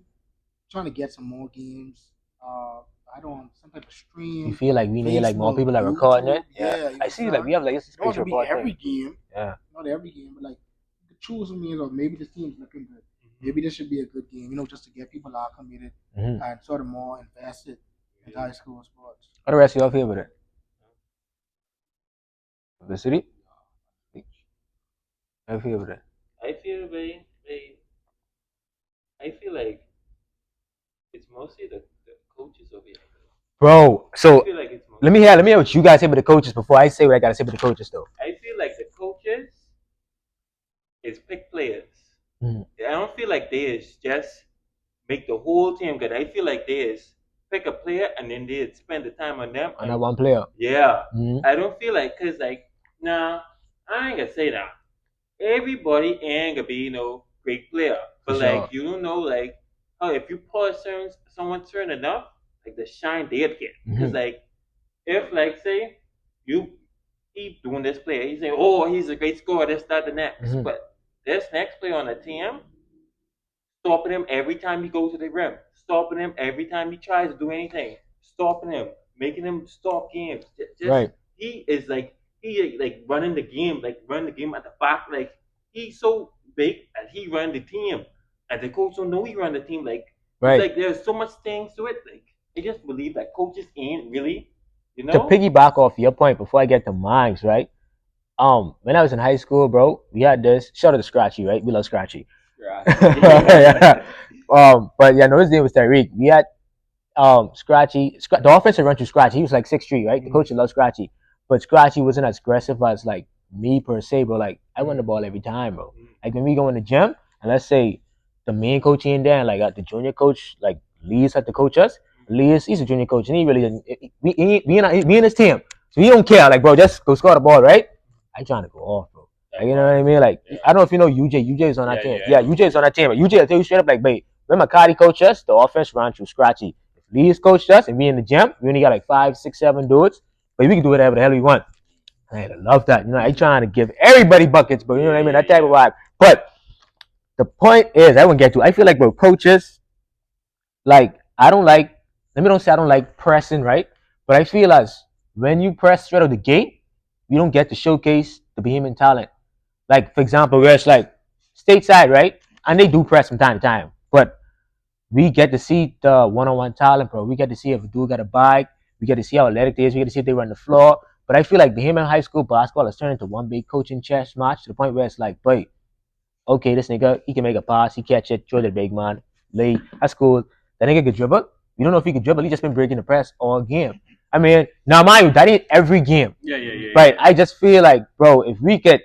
trying to get some more games. I don't some type of stream.
You feel like we need like more
Facebook,
people that recording it?
YouTube.
Yeah. I see like we have like this
Don't have
space
to be
record
every
thing.
game.
Yeah.
Not every game, but like you could choose some games, or maybe this team's looking good. Maybe this should be a good game, just to get people acclimated and sort of more invested in high school sports.
What the rest of y'all feel with it? The city? I feel with it.
I feel I feel like it's mostly the coaches over here.
Bro, so
I feel like
let me hear what you guys say about the coaches before I say what I gotta say about the coaches though.
I feel like the coaches is pick players.
Mm.
I don't feel like they is just make the whole team good. I feel like they is pick a player and then they spend the time on them.
On that one player.
Yeah. I don't feel like, cause like, nah, I ain't gonna say that. Everybody ain't gonna be great player, but like you don't know like how if you pull someone certain enough, like the shine they'd get. Cause like if like say you keep doing this player, you say, oh, he's a great scorer, this, that, the next, but this next player on the team, stopping him every time he goes to the rim, stopping him every time he tries to do anything, stopping him, making him stop games. Just he is like running the game, like running the game at the back, like he's so big and he run the team, and the coach don't know he run the team. Like like there's so much things to it. Like I just believe that coaches ain't really,
To piggyback off your point before I get to mine, right? When I was in high school, bro, we had this. Shout out to Scratchy, right? We love Scratchy. Yeah. But yeah, no, his name was Tyreek. We had Scratchy. The offensive run to Scratchy. He was like 6'3", right? The coach loved Scratchy, but Scratchy wasn't as aggressive as like me per se, bro. Like I run the ball every time, bro. Like when we go in the gym, and let's say the main coach in there, and like the junior coach, like Lee's had to coach us. Lee's he's a junior coach, and he really didn't. Me and his team, so he don't care. Like bro, just go score the ball, right? I trying to go off, bro. Like, you know what I mean? Like I don't know if you know UJ. UJ is on that team. Yeah, UJ is on that team. But UJ, I tell you straight up, like, babe, when McCarty coached us, the offense ran through Scratchy. If Lee's coached us, and we in the gym, we only got like 5, 6, 7 dudes, but we can do whatever the hell we want. I love that. I trying to give everybody buckets, but you know what I mean? That type of vibe. But the point is, I wouldn't get to. I feel like with coaches, like I don't like. Let me don't say I don't like pressing, right? But I feel as when you press straight out of the gate, you don't get to showcase the behemoth talent. Like for example, where it's like stateside, right? And they do press from time to time, but we get to see the one-on-one talent, bro. We get to see if a dude got a bike. We get to see how athletic they is. We get to see if they run the floor. But I feel like Bahamian high school basketball has turned into one big coaching chess match to the point where it's like, boy, okay, this nigga, he can make a pass, he catch it, throw the big man, lay. That's cool. That nigga can dribble. You don't know if he can dribble. He just been breaking the press all game. I mean, now mind you, that ain't every game.
Yeah.
But I just feel like, bro, if we could,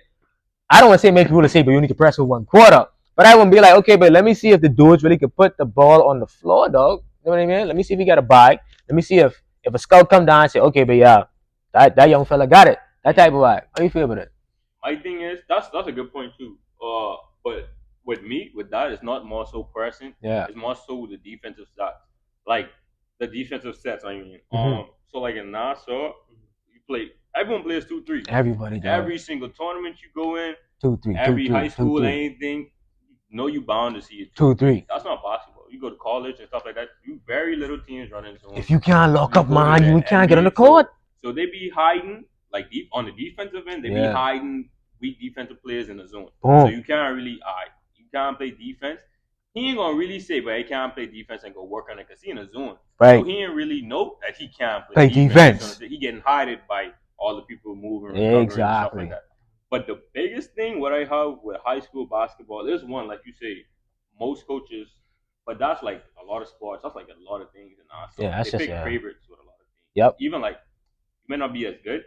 I don't want to say make people to say, but you need to press for 1 quarter. But I wouldn't be like, okay, but let me see if the dudes really could put the ball on the floor, dog. You know what I mean? Let me see if he got a bike. Let me see if a scout come down and say, okay, but yeah, that young fella got it. That type of vibe. How do you feel about it?
My thing is, that's a good point too. But with that, it's not more so pressing.
Yeah.
It's more so the defensive stats. Like the defensive sets, I mean. So like in Nassau, everyone plays 2-3.
Everybody does.
Every single tournament you go in,
2-3.
Every high school, anything, you bound to see it.
2-3.
That's not possible. You go to college and stuff like that, very little teams running zone.
If you can't lock up, man, you can't get on the court.
So they be hiding, like deep on the defensive end, they be hiding weak defensive players in the zone.
Boom.
So you can't really you can't play defense. He ain't gonna really say, but he can't play defense and go work on it because he in a zone.
Right.
So he ain't really know that he can't play
defense.
So he getting hided by all the people moving
exactly.
And stuff like that. But the biggest thing what I have with high school basketball is one, like you say, most coaches, but that's like a lot of sports. That's like a lot of things in us. So
that's
they
just
pick favorites with a lot of things.
Yep.
Even like you may not be as good,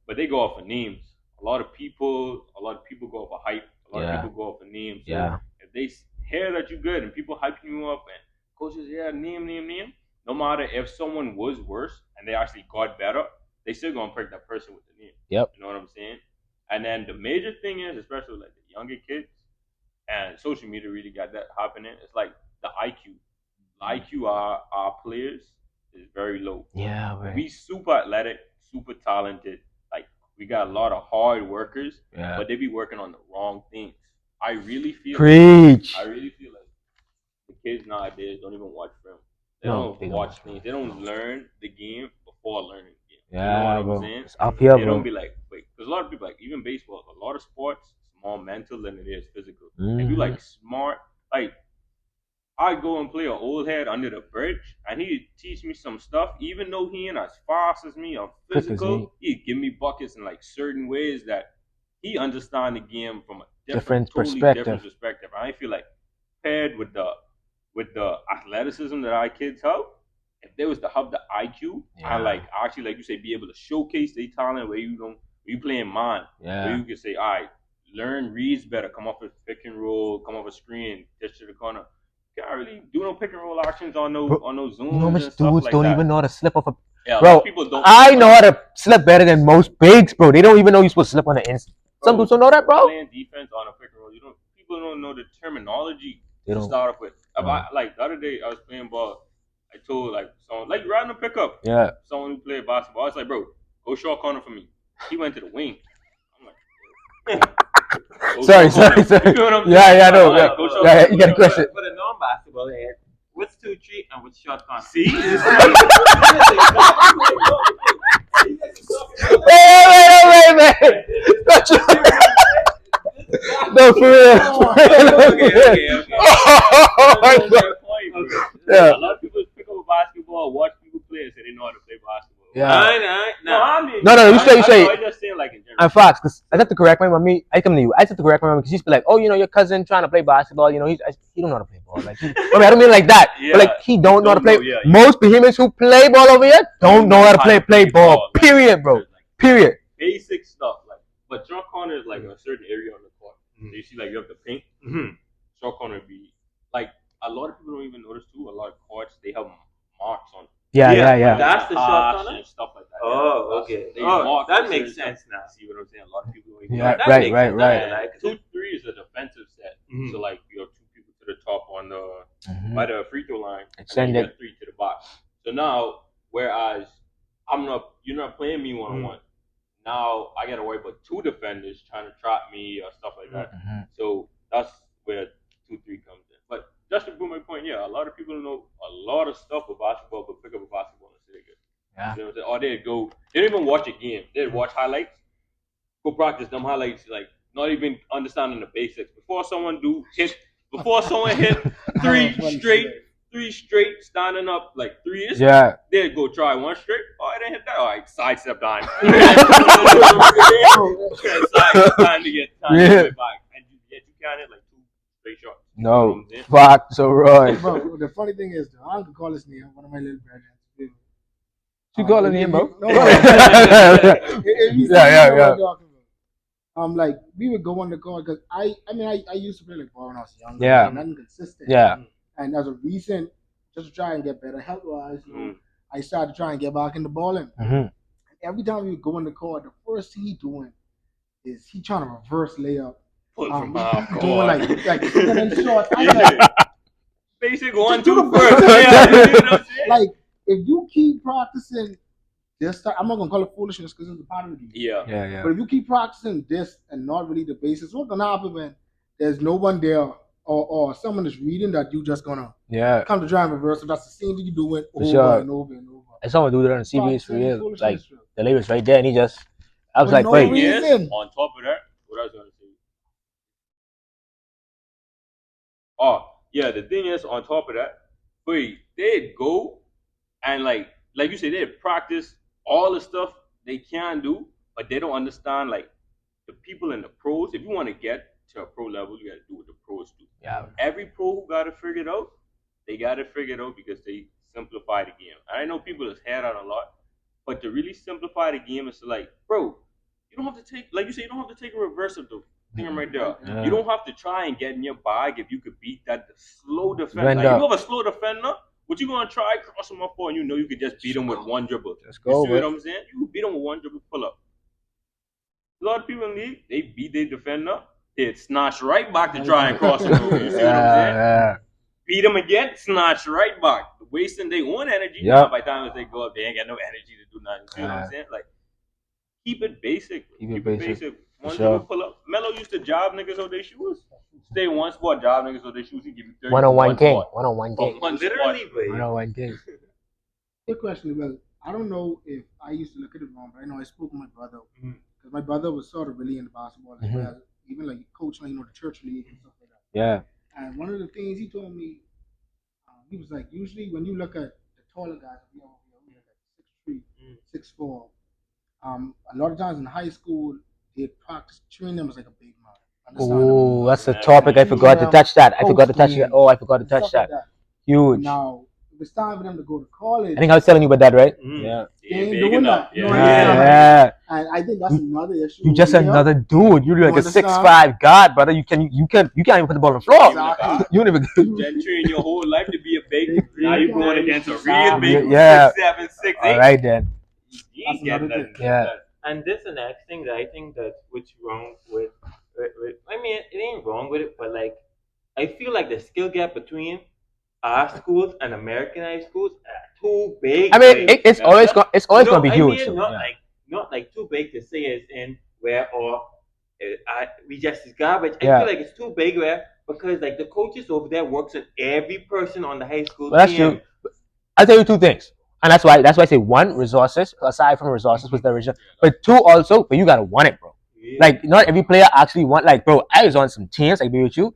but they go off of names. A lot of people go off of hype. A lot of people go off of names. So if they hear that you're good and people hyping you up and coaches, name. No matter if someone was worse and they actually got better, they still gonna pick that person with the name.
Yep.
You know what I'm saying? And then the major thing is, especially like the younger kids, and social media really got that happening. It's like the IQ. The IQ our players is very low.
Yeah, right.
We super athletic, super talented. Like we got a lot of hard workers, but they be working on the wrong things. I really feel
Preach.
like the kids nowadays don't even watch film. They don't watch things. They don't learn the game before learning the game.
Yeah,
you know what
bro.
I'm saying?
It's up here,
they
bro.
don't be like, wait, because a lot of people like even baseball, a lot of sports, it's more mental than it is physical. If you like smart, like I go and play an old head under the bridge, and he teach me some stuff. Even though he ain't as fast as me or physical, he give me buckets in like certain ways that he understand the game from a different perspective. And I feel like paired with the athleticism that our kids have, if they was to have the IQ and like actually like you say, be able to showcase their talent where you playing man, where you can say, all right, learn reads better, come off a pick and roll, come off a screen, dish to the corner. Can't really do no pick and roll actions on those zooms. You know how much dudes
don't even know how to slip off a
bro.
People don't. I know how to slip better than most bigs, bro. They don't even know you're supposed to slip on the inside. Some dudes don't know that, bro.
Playing defense on a pick and roll, people don't know the terminology to start off with. Like the other day, I was playing ball. I told like someone like riding a pickup.
Yeah.
Someone who played basketball. I was like, bro, go short corner for me. He went to the wing. I'm like.
Sorry. Yeah, I know. Yeah, you got a question.
For the non-basketball head, what's 2-3 and what's short corner?
See?
Wait, man. No, for real.
Okay.
Yeah.
A lot of people pick up a basketball, watch people play, and say they know how to play basketball.
Yeah.
No.
You say.
I just saying like in general.
I'm Fox, because I have to correct my mommy. I come to you. I have to correct my mommy because she's be like, oh, your cousin trying to play basketball. He don't know how to play ball. Like, I don't mean like that. But like, he don't know how to play. Most behemoths who play ball over here don't know how to play ball. Period, bro. Period.
Basic stuff, like, but short corner is like a certain area on the court. You see, like you have the paint. Short corner be like a lot of people don't even notice too. A lot of courts they have marks on.
Yeah.
That's the short corner
and stuff like that.
Oh, okay. That makes sense now.
See what I'm saying? A lot of people don't even.
Yeah,
know.
right.
Like 2-3 is a defensive set. So like you have two people to the top on the by the free throw line.
Extend
it. 3 to the box. So now, whereas you're not playing me 1-on-1. Now I gotta worry about 2 defenders trying to trap me or stuff like that. So that's where 2-3 comes in. But just to prove my point, a lot of people know a lot of stuff about basketball, but pick up a basketball and say good.
Yeah.
You know what I'm saying? Or they don't even watch a game. They watch highlights. Go practice them highlights, like not even understanding the basics. Before someone hit 3 straight standing up like threes.
Yeah.
They'd go try 1 straight. Oh, I didn't hit that. All right, sidestep time. Time to get back. And yet you can't hit like 2 straight shots.
No. Fuck, so right.
Bro, the funny thing is, I don't call his name, one of my little brothers.
You call his name, bro?
No.
Yeah.
Like we would go on the court because I used to play like ball when I was young.
Yeah.
Nothing consistent.
Yeah.
And as a recent, just to try and get better health wise, I started to try and get back in the balling. And every time we would go on the court, the first thing he doing is he trying to reverse layup.
From half court.
Doing like short.
Basic 1, 2 first.
Like if you keep practicing this time, I'm not gonna call it foolishness because it's a part of the game.
Yeah.
But if you keep practicing this and not really the basics, what's gonna happen when there's no one there or someone is reading that you just gonna come to try and reverse it? That's the same thing you do it over and over and over.
And someone do that on the CBS for real. Like the label's right there, and he just. I was like, wait.
On top of that, what I was gonna say. Oh, yeah, the thing is, on top of that, they'd go and like you said, they'd practice all the stuff they can do, but they don't understand like the people in the pros. If you want to get to a pro level, you got to do what the pros do.
Yeah.
Every pro who got it figured out, they got it figured out because they simplify the game. And I know people has had that a lot, but to really simplify the game is to like, bro, you don't have to take, like you say, you don't have to take a reverse of the thing right there. You don't have to try and get in your bag if you could beat that slow defender. Like, if you have a slow defender, what you gonna try cross him up for, and you could just beat him with 1 dribble.
Let's go.
You see what I'm saying? You beat him with 1 dribble pull up. A lot of people in the league, they beat their defender, they'd snatch right back to try and cross him over. You see what I'm saying?
Yeah.
Beat him again, snatch right back, wasting their own energy. Now, by the time they go up, they ain't got no energy to do nothing. You see what I'm saying? Like, keep it basic. Keep it basic. Once you pull up, Melo used to job niggas on their shoes. Stay in one spot, job niggas on their shoes. He give you 30.
One-on-one game. One-on-one game.
Literally,
one-on-one game.
Good question. Well, I don't know if I used to look at it wrong, but I know I spoke with my brother because my brother was sort of really into basketball as well, even like coaching, you know, the church league and stuff like that.
Yeah.
And one of the things he told me, he was like, usually when you look at the taller guys, we look at 6'3", 6'4", a lot of times in high school, they practice train them as like a big man.
Oh, that's a topic. I forgot to touch that. I forgot to touch that. Oh, I forgot to touch that. Huge.
Now, if it's time for them to go to college.
I think I was telling you about that, right?
Yeah. They ain't doing that.
Yeah.
And I think that's another issue.
You're just another dude. You're like a 6'5" guard, brother. You can't even put the ball on the floor.
Exactly.
You don't even.
You train your whole life to be a big. Now you're going against a real big 6'7", 6'8".
All right then.
You ain't getting that.
Yeah.
And this is the next thing that I think that's what's wrong with. I mean, it ain't wrong with it, but like, I feel like the skill gap between our schools and Americanized schools are too big.
I mean, it's always gonna be huge.
I mean, not like too big to say it's in where we just is garbage. I feel like it's too big where because like the coaches over there works on every person on the high school team.
That's true. I'll tell you two things. And that's why I say one, resources, aside from resources was the original. But two also, but you gotta want it, bro. Yeah. Like not every player actually want like bro, I was on some teams, like be with you.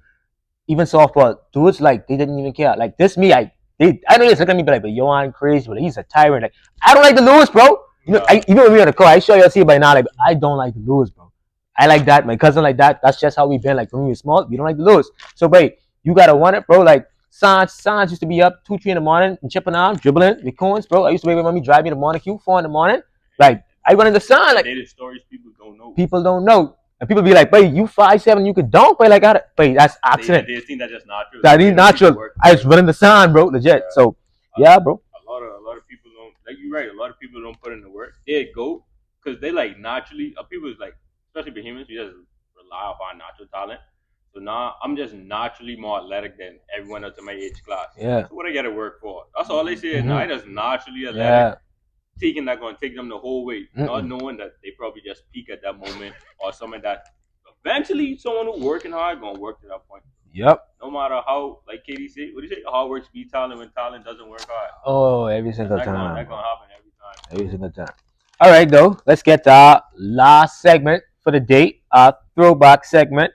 Even softball, dudes like they didn't even care. Like this me, I know they look at me be like, but Yohan crazy, but he's a tyrant. Like I don't like to lose, bro. You know, even when we on the court, I sure you'll see by now, like I don't like to lose, bro. I like that. My cousin like that. That's just how we've been. Like when we were small, we don't like to lose. So wait, you gotta want it, bro. Like Sans used to be up 2, 3 in the morning and chipping out, dribbling, the cones, bro. I used to wait with mommy drive me in the morning, 4 in the morning. Like I run in the sun. Like
stories people don't know.
People don't know. And people be like, "Wait, you 5'7", you could dunk?" But like, that's accident.
They think that's just natural.
That is natural. I just run in the sun, bro. Legit.
Yeah.
So, yeah, bro.
A lot of people don't. Like you're right. A lot of people don't put in the work. They go because they like naturally. People is like, especially Bahamians, we just rely upon natural talent. So now I'm just naturally more athletic than everyone else in my age class.
Yeah.
So what I got to work for? That's all they say. Is now I just naturally athletic.
Yeah.
Thinking that's going to take them the whole way, not knowing that they probably just peak at that moment or something that eventually someone who's working hard going to work to that point.
Yep.
No matter how, like Katie said, what do you say? Hard work beats talent when talent doesn't work hard.
Oh, every single time.
That's going to happen every time.
Every single time. All right, though. Let's get to our last segment for the day, our throwback segment.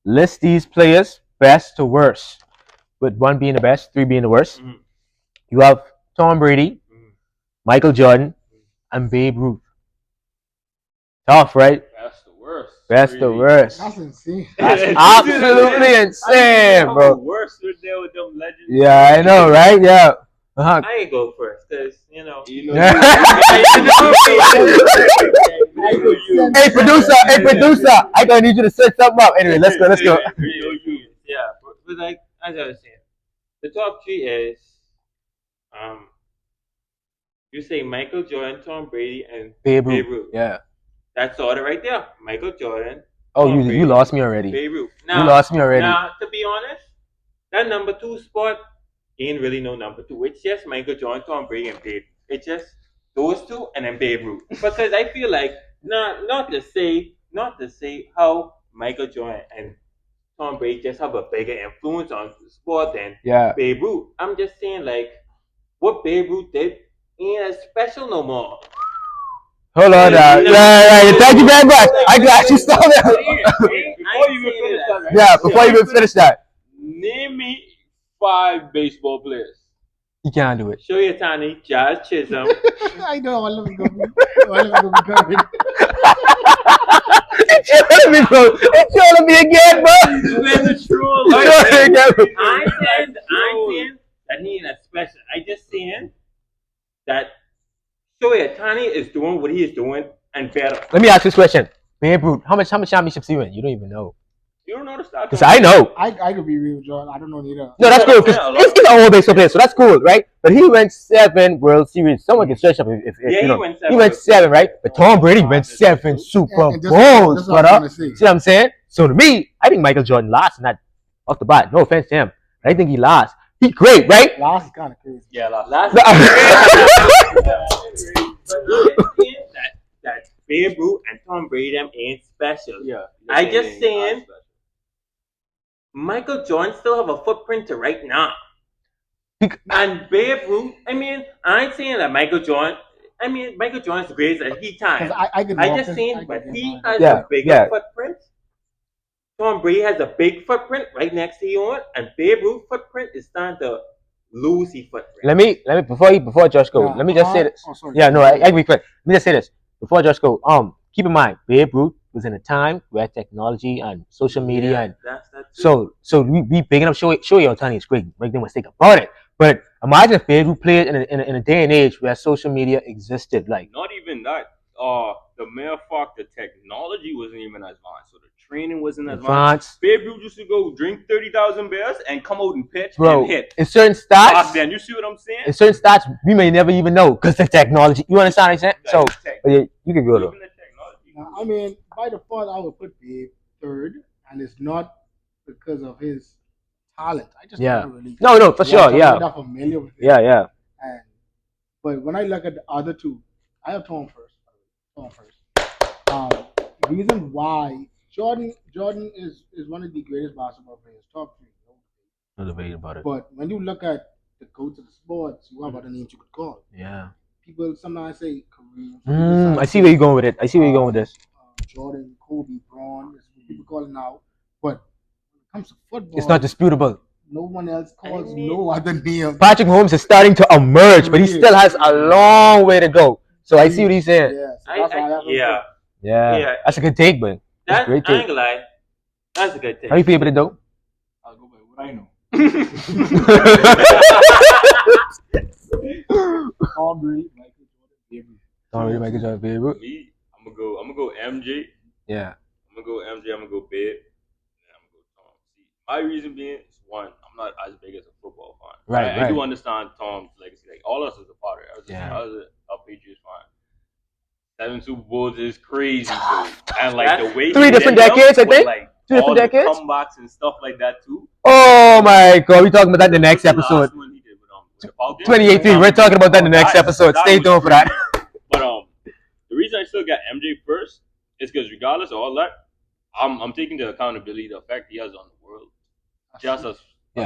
List these players best to worst, with 1 being the best, 3 being the worst. You have Tom Brady, Michael Jordan, and Babe Ruth. Tough, right?
Best to worst.
Best to worst.
That's insane.
That's absolutely insane, bro.
Worst with them legends.
Yeah, I know, right? Yeah.
I ain't go first, cause you know.
Hey producer, I gonna need you to set something up. Anyway, let's go.
Yeah, but like as I was saying, the top 3 is you say Michael Jordan, Tom Brady, and Babe Ruth.
Yeah.
That's order right there. Michael Jordan.
Oh, you lost me already.
Babe Ruth.
You lost me already.
Now, to be honest, that number 2 spot ain't really no number 2. It's just Michael Jordan, Tom Brady, and Babe. It's just those 2 and then Babe Ruth. Because I feel like not to say how Michael Jordan and Tom Brady just have a bigger influence on the sport than Babe Ruth. I'm just saying like what Babe Ruth did ain't as special no more.
Hold on now. Yeah. Thank you very much. I got you. Stop that. Before you even finish that.
Name me 5 baseball players.
You can't do it.
Shohei Ohtani, Jazz Chisholm.
I know. All of them going to be covered.
It's killing me, bro. It's killing me again, bro.
It's true. I'm saying that he ain't a special. I just saying that Shohei Ohtani is doing what he is doing and better.
Let me ask you this question. Babe Ruth, how much championships he win? You don't even know.
You don't know the stats.
Because I know.
I could be real, John. I don't know neither.
No, that's cool. Because he's an old baseball player, so that's cool, right? But he went 7 World Series. Someone can stretch up if you know. He went 7, right? But Tom Brady went 7 Super Bowls, brother. See what I'm saying? So to me, I think Michael Jordan lost, not off the bat. No offense to him. I think he lost. He great, right?
Last is kind of crazy.
Yeah, last.
That Babe Ruth and Tom Brady them ain't special.
Yeah.
I just saying, Michael Jordan still have a footprint to right now. And Babe Ruth, I ain't saying that Michael Jordan. Michael Jordan's the greatest at he time. I just saying, but he has a bigger footprint. Tom Brady has a big footprint right next to you, and Babe Ruth's footprint is starting to lose his footprint.
Let me before Josh go. Let me just say this. I agree. Let me just say this before Josh go. Keep in mind, Babe Ruth was in a time where technology and social media and so we picking up Shohei Ohtani is great. Make no mistake about it. But imagine if Babe Ruth played in a day and age where social media existed. Like
not even that. The mere fact the technology wasn't even advanced, so the training wasn't advanced. Babe Ruth used to go drink 30,000 beers and come out and pitch and hit.
In certain stats,
then you see what I'm saying?
In certain stats, we may never even know because the technology. You understand what I'm saying? So you can go though.
By default, I would put Babe third, and it's not because of his talent. I just never really
for sure,
I'm not familiar with it.
Yeah.
But when I look at the other two, I have Tom first. Reason why Jordan is one of the greatest basketball players, top three.
No debate about it.
But when you look at the coach of the sports, you have other names you could call.
Yeah.
People sometimes say Kareem.
I see where you're going with it. I see where you're going with this.
Jordan, Kobe, Braun, that's what people call it now. But when it comes to football,
it's not disputable.
No one else calls no other name.
Patrick Mahomes is starting to emerge, but he still has a long way to go. So I see what he's saying. Yeah. That's a good take, man. That's a great take.
I ain't gonna lie. That's a good take.
How you feel about it, though?
I'll go by what I know. Tom Brady, Michael Jordan, Babe Ruth.
Tom Brady, Michael Jordan, Babe Ruth.
Me, I'm gonna go MJ.
Yeah.
I'm gonna go MJ. I'm gonna go Babe. And I'm gonna go Tom. See, my reason being is one, I'm not as big as a football fan.
Right.
I do understand Tom's legacy. Like all of us as a father. I was a Patriots fan. 7 Super Bowls is crazy, bro. And like the way
3 different decades, I think.
Like,
2 different decades.
Comebacks and stuff like that too.
Oh my God, we're talking about that in the next episode. 2018. We're talking about that in the next episode. Stay tuned for that.
But the reason I still got MJ first is because regardless of all that, I'm taking the accountability, the effect he has on the world, just as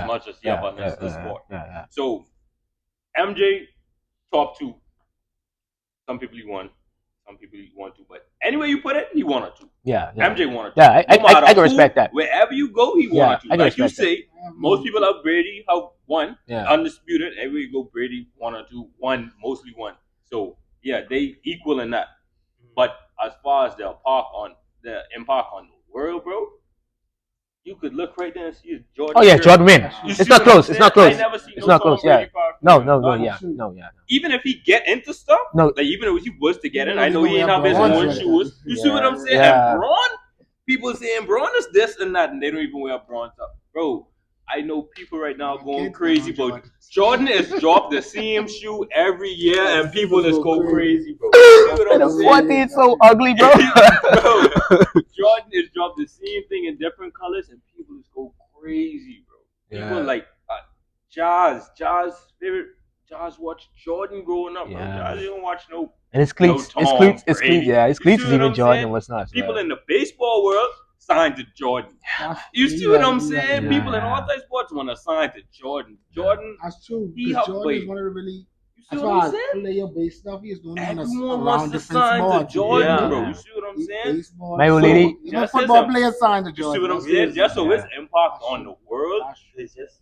much as he has on the sport. So MJ top 2. Some people he won. Some people he won 2, but anyway you put it, he won or 2.
Yeah.
MJ won or 2.
Yeah, I can respect that.
Wherever you go, he won or 2. Like you say, most people have Brady have 1, undisputed. Everywhere you go, Brady 1 or 2, 1, mostly 1. So yeah, they equal in that. But as far as the impact on the world, bro, you could look right there and see Jordan.
Oh yeah, Jordan win. It's not close. It's not close.
I never seen
it's not close. Yeah. No.
Even if he get into stuff, like even if he was to get in, I know he ain't have his own shoes. You see what I'm saying?
Yeah.
And Braun, people saying Braun is this and that, and they don't even wear Braun stuff, bro. I know people right now going crazy, but Jordan has dropped the same shoe every year, and people just go crazy, bro.
What is so ugly, bro?
Jordan has dropped the same thing in different colors, and people just go crazy, bro. People like Jazz watched Jordan growing up, bro. Jazz didn't watch no.
And his cleats, his cleats is even Jordan and what's not.
People in the baseball world signed to Jordan. You see what I'm saying?
Yeah.
People in all types of sports want to sign to Jordan. Jordan,
that's true.
He
Jordan is one of the really, as far as player-based stuff, he is doing
everyone wants to sign to Jordan, bro. You see what I'm saying?
Baseball,
my old lady,
football players signed to Jordan.
You see what I'm saying? Just so his impact on the world,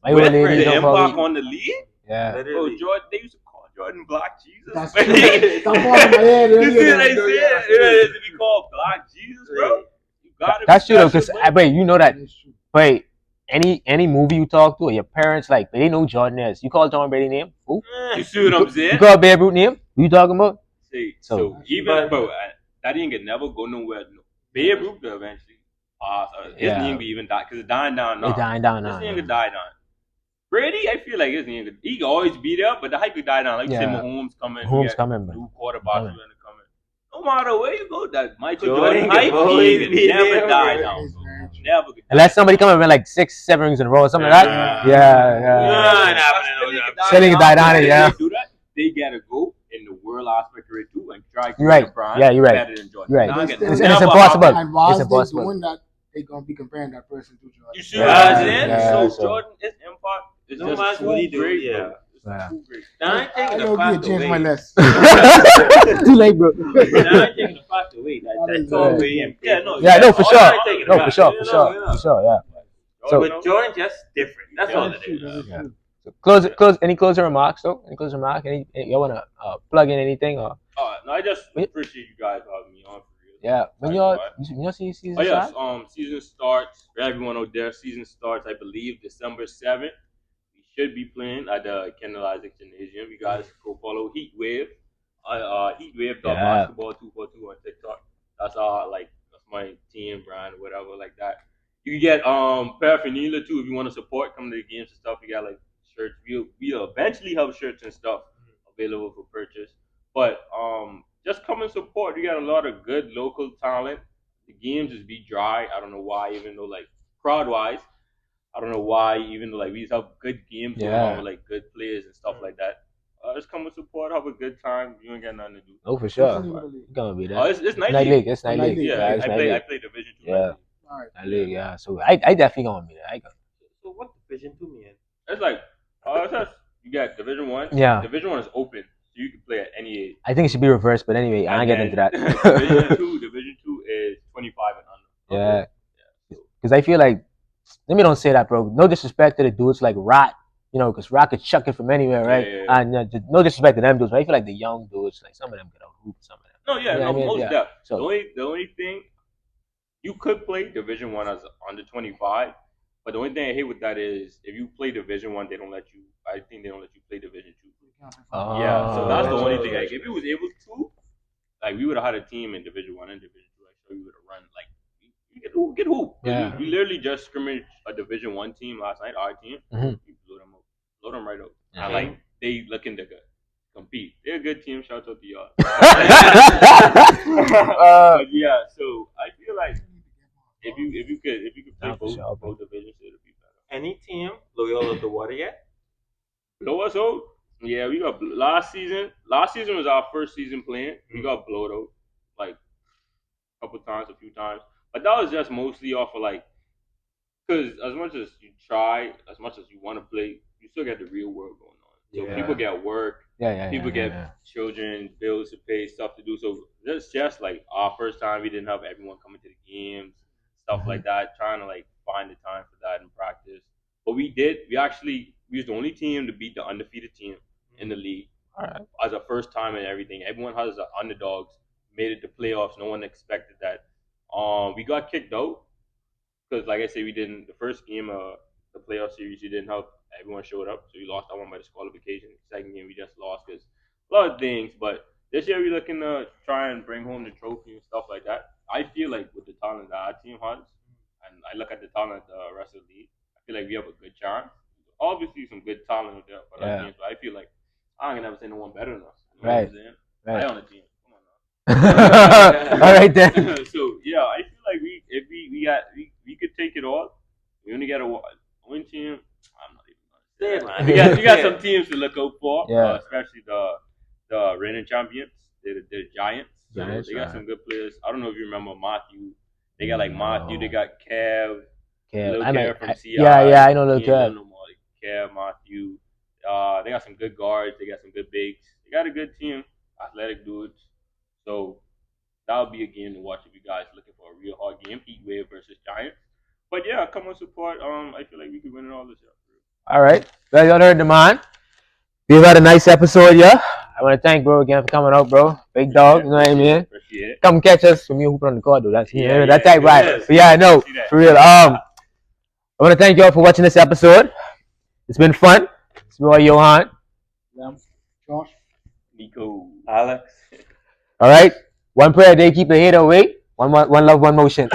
my old lady,
the impact on the league.
Yeah.
Bro, Jordan, they used to call Jordan Black Jesus.
That's true. You see what I
said? To be called Black Jesus, bro.
That's true though, because wait, you know that. Wait, any movie you talk to, or your parents like they know Jordan is. You call Tom Brady name? Who?
You see what I'm saying?
You call Babe Ruth name? Who you talking about?
See, so even bro, that ain't gonna never go nowhere. Babe Ruth eventually. His name be even die because it's dying down now.
It's dying down now.
His name could die down. Brady, I feel like his name he could always be there, but the hype could die down. Like you say, Mahomes coming.
Mahomes coming, man.
New quarterbacks gonna come in. No matter where you go, that Michael
Jordan
Jordan hype he never die down. Never.
Unless somebody come and win like 6, 7 rings in a row or something like that. Yeah.
They die down. They do that. They gotta go in the world aspect of it too and try to
You're right.
brand
Yeah, you're right.
better than Jordan.
You're right.
Now,
It's
again,
impossible.
And while
It's
they're
impossible.
doing that, they're gonna be comparing that person to Jordan.
You see
Yeah,
what I'm
yeah,
saying?
so-
So Jordan is impact. It's
No
just
matter what he do,
great,
yeah.
bro. It's
Yeah.
too great.
Now I ain't
I
taking
know
the
be a
fact
change my
away.
list.
Too late, bro.
Now I ain't taking the fact away. That's all we in.
Yeah, no,
Yeah, no, for
I'm
sure.
not taking it
No,
back.
for sure,
You
for
know,
sure,
you know.
for sure. Yeah. So-
Jordan,
But Jordan just different. That's all it is.
Yeah. So close. Any closing remarks though? Any closing remarks? You wanna plug in anything or?
no, I just appreciate you guys having me on for real.
Yeah. When
Like,
you see season
Oh yes,
start?
season starts for everyone out there. Season starts, I believe, December 7th. We should be playing at the Kendall Isaac Gymnasium. You guys go follow Heat Wave, Heatwave.basketball 242 on TikTok. That's that's my team brand or whatever like that. You can get paraphernalia too if you want to support. Come to the games and stuff. You got like shirts. We'll eventually have shirts and stuff available for purchase. But just come and support. We got a lot of good local talent. The games just be dry. I don't know why, even though like crowd wise, I don't know why, even though like we just have good games going on with like good players and stuff like that. Just come and support, have a good time. You ain't got nothing to do.
Oh, for sure.
It's
Gonna be there.
Oh, it's night
Night
league.
league. It's night
Night
league.
league.
Yeah,
it's
I
night
play
league.
Division 2.
Yeah.
all right.
Night league. Yeah. So I definitely gonna be there.
So what division 2 mean?
It's like it's just, you got Division 1.
Yeah.
Division 1 is open, so you can play at any age.
I think it should be reversed, but anyway, I ain't
And
getting into that.
Division 2 is 25 and under.
Yeah. Because I feel like, let me don't say that, bro. No disrespect to the dudes like Rot, because Rot could chuck it from anywhere, right?
Yeah.
And no disrespect to them dudes, but I feel like the young dudes, like some of them could hoop, some of them.
No, yeah,
You know
no,
what I mean?
most
Yeah.
def.
So-
The only thing you could play Division 1 as under 25, but the only thing I hate with that is if you play Division 1, they don't let you. I think they don't let you play Division 2.
Oh.
Yeah, so that's the only thing. Like, if you was able to, like, we would have had a team in Division 1 and Division 2. Like, so we would have run like we get hoop.
Yeah.
We literally just scrimmaged a Division 1 team last night. Our team,
Mhm.
we blew them up, blew them right up.
Mhm.
And like they looking to compete. They're a good team. Shout out to y'all. But yeah, so I feel like if you could play
Nah, for sure,
both divisions, it'd be better.
Any team Loyola the water yet?
Blow us out? Yeah, we got last season. Last season was our first season playing. We got blowed out like a few times. But that was just mostly off of like, because as much as you try, as much as you want to play, you still got the real world going on. So people get work. People get children, bills to pay, stuff to do. So it's just like our first time. We didn't have everyone coming to the games, stuff like that. Trying to like find the time for that in practice. But we did. We was the only team to beat the undefeated team in the league.
All right.
As a first time and everything. Everyone has the underdogs. Made it to playoffs. No one expected that. We got kicked out because, like I said, we didn't. The first game of the playoff series, we didn't have everyone showed up, so we lost that one by disqualification. Second game, we just lost because a lot of things. But this year, we're looking to try and bring home the trophy and stuff like that. I feel like with the talent that our team has, and I look at the talent of the rest of the league, I feel like we have a good chance. Obviously, some good talent out there for our teams, but I feel like I ain't gonna never say no one better than us. You know what I'm saying?
Right.
I on the team. Come on now.
All right then.
So yeah, I feel like we could take it all. We only got a one team. I'm not even gonna say that. We got some teams to look out for, especially the reigning champions. They're the Giants. So they got some good players. I don't know if you remember Matthew. They got like Matthew. They got Kev. Lil Kev from CI.
Yeah, I know Lil Kev.
Kev, Matthew. They got some good guards. They got some good bigs. They got a good team, athletic dudes. So that'll be a game to watch if you guys looking for a real hard game. Heat Wave versus Giants. But yeah, come on support. I feel like we could win it all this year.
All right. Well, y'all heard the man. We've had a nice episode, yeah. I want to thank bro again for coming out, bro. Big dog, you know what I mean?
Appreciate it.
Come catch us when you hooping on the court, though. That's that type,
yeah,
right?
yes.
But yeah, I know, for real. I want to thank y'all for watching this episode. It's been fun. It's been Johan.
Josh.
Nico.
Alex.
All right. One prayer a day, keep the hate away. One love, one motion.